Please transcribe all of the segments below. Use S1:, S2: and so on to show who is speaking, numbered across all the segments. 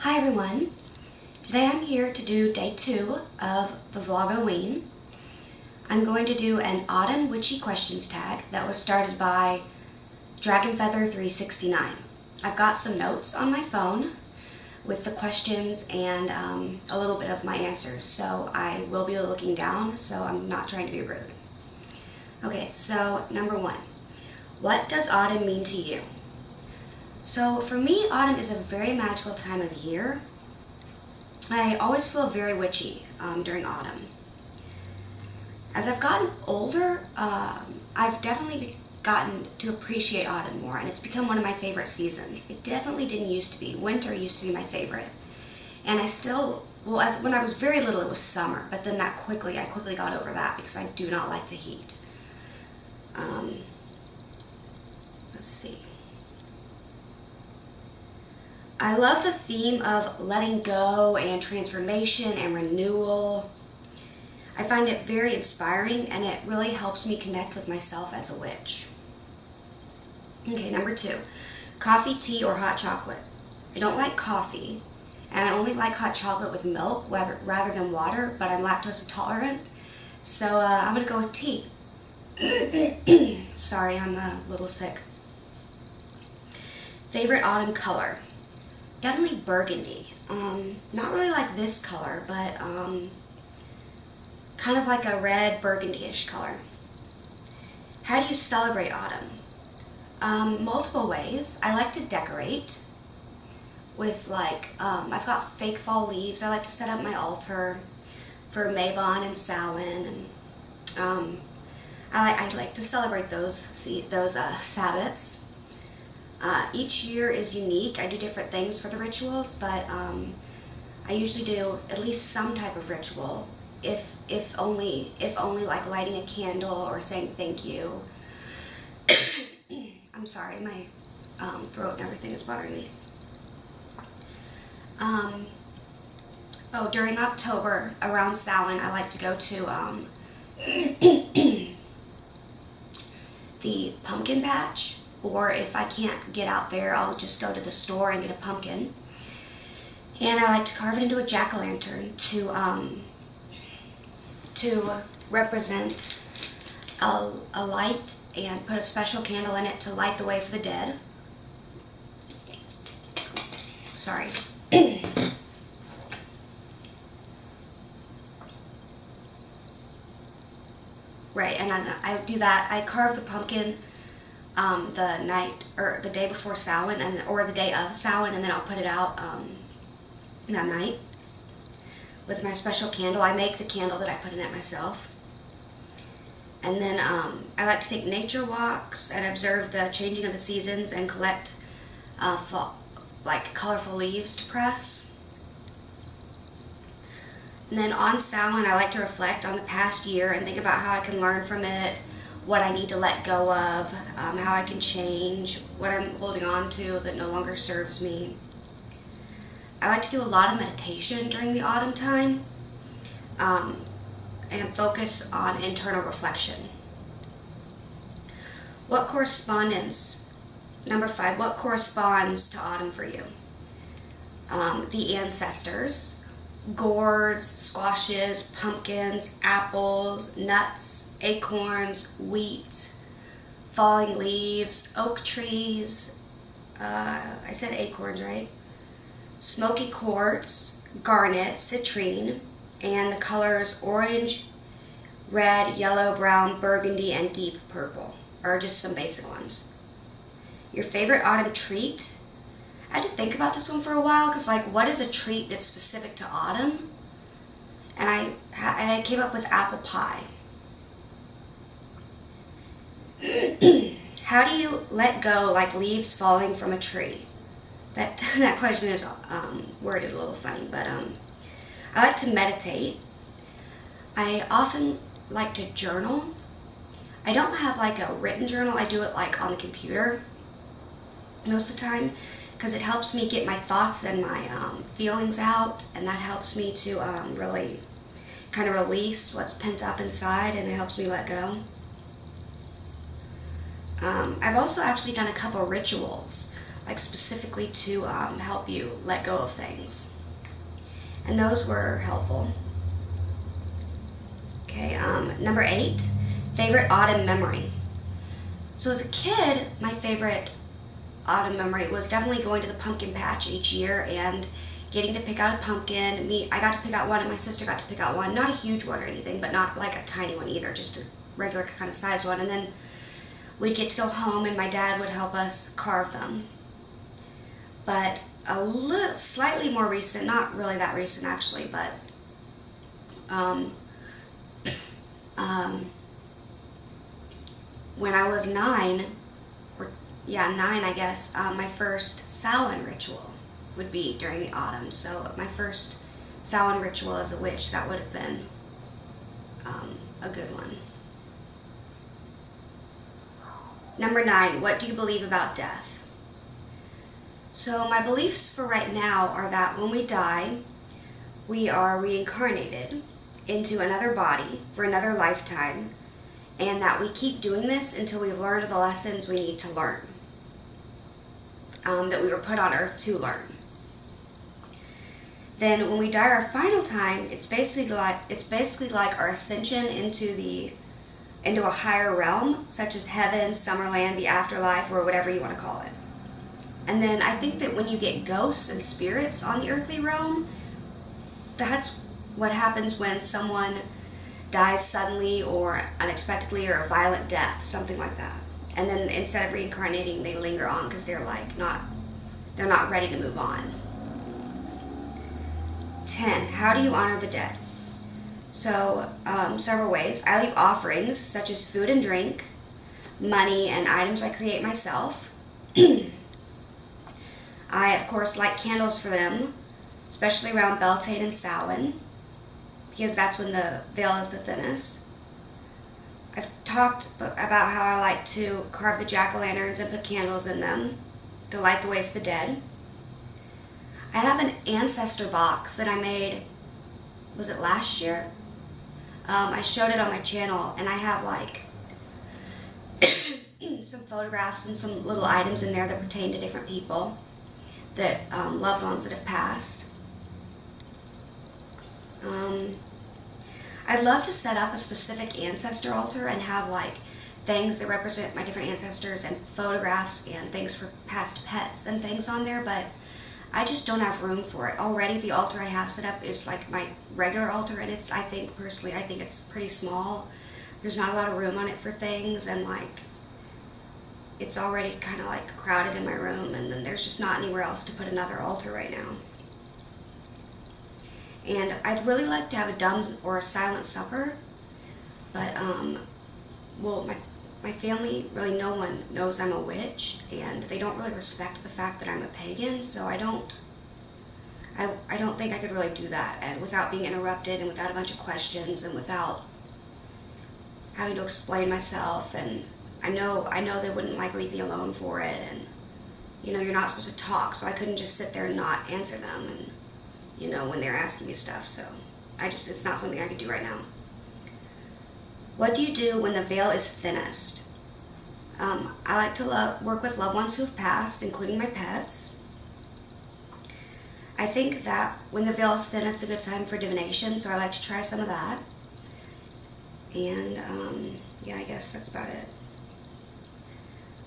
S1: Hi everyone, today I'm here to do day 2 of the Vlogoween. I'm going to do an autumn witchy questions tag that was started by Dragonfeather369. I've got some notes on my phone with the questions and a little bit of my answers, so I will be looking down, so I'm not trying to be rude. Okay, so number 1, what does autumn mean to you? So for me, autumn is a very magical time of year. I always feel very witchy during autumn. As I've gotten older, I've definitely gotten to appreciate autumn more, and it's become one of my favorite seasons. It definitely didn't used to be. Winter used to be my favorite. And I still, when I was very little, it was summer, but then I quickly got over that because I do not like the heat. Let's see. I love the theme of letting go and transformation and renewal. I find it very inspiring, and it really helps me connect with myself as a witch. Okay, number 2, coffee, tea, or hot chocolate. I don't like coffee, and I only like hot chocolate with milk rather than water, but I'm lactose intolerant, so I'm going to go with tea. Sorry, I'm a little sick. Favorite autumn color? Definitely burgundy. Not really like this color, but kind of like a red burgundy-ish color. How do you celebrate autumn? Multiple ways. I like to decorate with I've got fake fall leaves. I like to set up my altar for Mabon and Samhain, and I like to celebrate those Sabbats. Each year is unique. I do different things for the rituals, but I usually do at least some type of ritual, if only like lighting a candle or saying thank you. I'm sorry, my throat and everything is bothering me. During October, around Samhain, I like to go to the pumpkin patch. Or if I can't get out there, I'll just go to the store and get a pumpkin. And I like to carve it into a jack-o'-lantern to represent a light and put a special candle in it to light the way for the dead. Sorry. Right, and I do that. I carve the pumpkin the night or the day before Samhain, or the day of Samhain, and then I'll put it out that night with my special candle. I make the candle that I put in it myself. And then I like to take nature walks and observe the changing of the seasons and collect colorful leaves to press. And then on Samhain, I like to reflect on the past year and think about how I can learn from it, what I need to let go of, how I can change, what I'm holding on to that no longer serves me. I like to do a lot of meditation during the autumn time and focus on internal reflection. What correspondence, number 5, what corresponds to autumn for you? The ancestors, gourds, squashes, pumpkins, apples, nuts, acorns, wheat, falling leaves, oak trees, I said acorns, right? Smoky quartz, garnet, citrine, and the colors orange, red, yellow, brown, burgundy, and deep purple are just some basic ones. Your favorite autumn treat? I had to think about this one for a while, because what is a treat that's specific to autumn? And I came up with apple pie. How do you let go like leaves falling from a tree? That question is worded a little funny, but I like to meditate. I often like to journal. I don't have a written journal. I do it on the computer most of the time, because it helps me get my thoughts and my feelings out, and that helps me to really kind of release what's pent up inside, and it helps me let go. I've also actually done a couple rituals like specifically to help you let go of things. And those were helpful. Okay, number 8, favorite autumn memory. So as a kid, my favorite autumn memory was definitely going to the pumpkin patch each year and getting to pick out a pumpkin. I got to pick out one and my sister got to pick out one. Not a huge one or anything, but not like a tiny one either, just a regular kind of sized one. And then we'd get to go home and my dad would help us carve them. But slightly more recent, not really that recent actually, but when I was 9, I guess, my first Samhain ritual would be during the autumn. So my first Samhain ritual as a witch, that would have been a good one. Number 9, what do you believe about death? So my beliefs for right now are that when we die, we are reincarnated into another body for another lifetime, and that we keep doing this until we've learned the lessons we need to learn, that we were put on earth to learn. Then when we die our final time, it's basically like our ascension into a higher realm, such as heaven, Summerland, the afterlife, or whatever you want to call it. And then I think that when you get ghosts and spirits on the earthly realm, that's what happens when someone dies suddenly or unexpectedly, or a violent death, something like that. And then instead of reincarnating, they linger on because they're not ready to move on. 10, how do you honor the dead? So, several ways. I leave offerings such as food and drink, money, and items I create myself. I, of course, light candles for them, especially around Beltane and Samhain, because that's when the veil is the thinnest. I've talked about how I like to carve the jack-o'-lanterns and put candles in them to light the way for the dead. I have an ancestor box that I made, was it last year? I showed it on my channel, and I have like some photographs and some little items in there that pertain to different people, that loved ones that have passed. I'd love to set up a specific ancestor altar and have like things that represent my different ancestors and photographs and things for past pets and things on there, but I just don't have room for it. Already the altar I have set up is like my regular altar, and I think it's pretty small. There's not a lot of room on it for things, and like it's already kind of like crowded in my room, and then there's just not anywhere else to put another altar right now. And I'd really like to have a dumb or a silent supper, but well, my family, really no one knows I'm a witch, and they don't really respect the fact that I'm a pagan, so I don't think I could really do that, and without being interrupted, and without a bunch of questions, and without having to explain myself. And I know they wouldn't like leave me alone for it, and you're not supposed to talk, so I couldn't just sit there and not answer them, and when they're asking me stuff. So it's not something I could do right now. What do you do when the veil is thinnest? I like to work with loved ones who have passed, including my pets. I think that when the veil is thin, it's a good time for divination, so I like to try some of that. And yeah, I guess that's about it.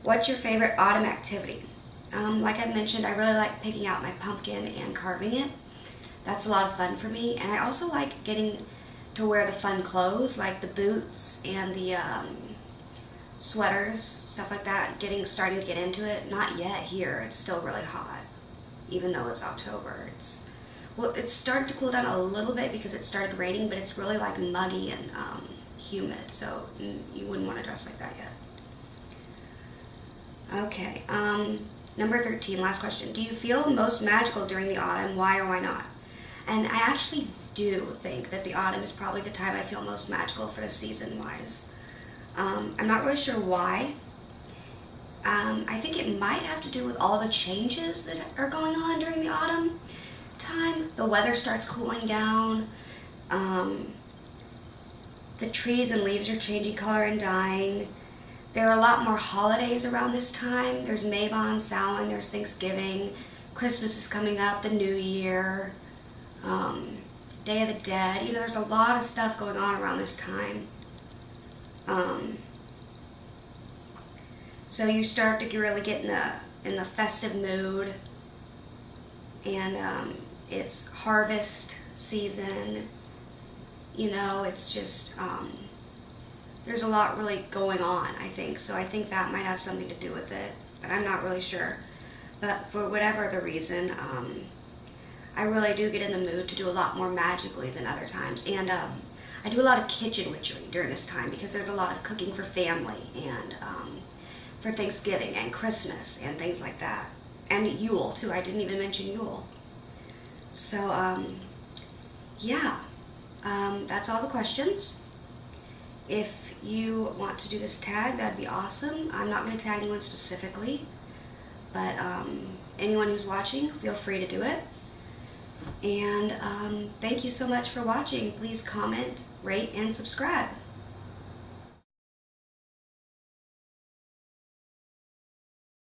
S1: What's your favorite autumn activity? Like I mentioned, I really like picking out my pumpkin and carving it. That's a lot of fun for me. And I also like getting to wear the fun clothes, like the boots and the sweaters, stuff like that. Starting to get into it. Not yet here. It's still really hot, even though it's October. It's started to cool down a little bit because it started raining, but it's really like muggy and humid, so you wouldn't want to dress like that yet. Okay, number 13, last question. Do you feel most magical during the autumn? Why or why not? And I actually do think that the autumn is probably the time I feel most magical for the season-wise. I'm not really sure why. I think it might have to do with all the changes that are going on during the autumn time. The weather starts cooling down. The trees and leaves are changing color and dying. There are a lot more holidays around this time. There's Mabon, Samhain, there's Thanksgiving, Christmas is coming up, the New Year, Day of the Dead. You know, there's a lot of stuff going on around this time. So you start to really get in the festive mood, and it's harvest season. You know, it's just there's a lot really going on, I think. So I think that might have something to do with it, but I'm not really sure. But for whatever the reason, I really do get in the mood to do a lot more magically than other times. And I do a lot of kitchen witchery during this time because there's a lot of cooking for family and for Thanksgiving and Christmas and things like that. And Yule, too. I didn't even mention Yule. So, yeah. That's all the questions. If you want to do this tag, that'd be awesome. I'm not going to tag anyone specifically, but anyone who's watching, feel free to do it. And thank you so much for watching. Please comment, rate, and subscribe.